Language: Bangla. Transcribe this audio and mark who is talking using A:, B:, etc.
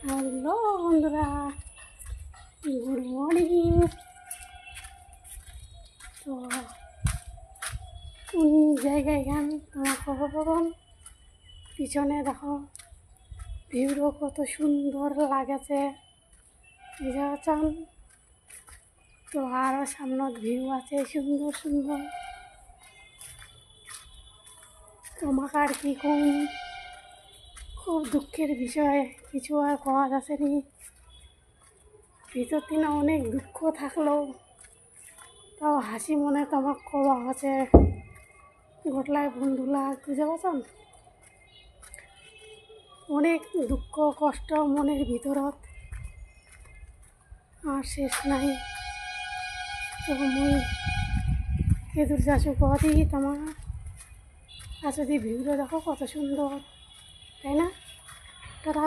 A: হ্যালো বন্ধুরা, গুড মর্নিং। তো কোন জায়গায় গান তোমার খবর? পিছনে দেখো ভিউও কত সুন্দর লাগেছে, বুঝাচ্ছেন? তো আরও সামনত ভিউ আছে সুন্দর সুন্দর। তোমাকে আর কি কম, খুব দুঃখের বিষয়, কিছু আর কওয়া যাচ্ছেনি। ভিতর দিনে অনেক দুঃখ থাকলেও তাও হাসি মনে তোমাক কওয়া হচ্ছে। গোটলাই বন্ধুলা, বুঝতে পারছেন? অনেক দুঃখ কষ্ট মনের ভিতরত আর শেষ নাই। তো মুই কেদুর যাচ্ছু কদি তোমার আর যদি ভিউটা দেখো কত সুন্দর, তাই না? তারা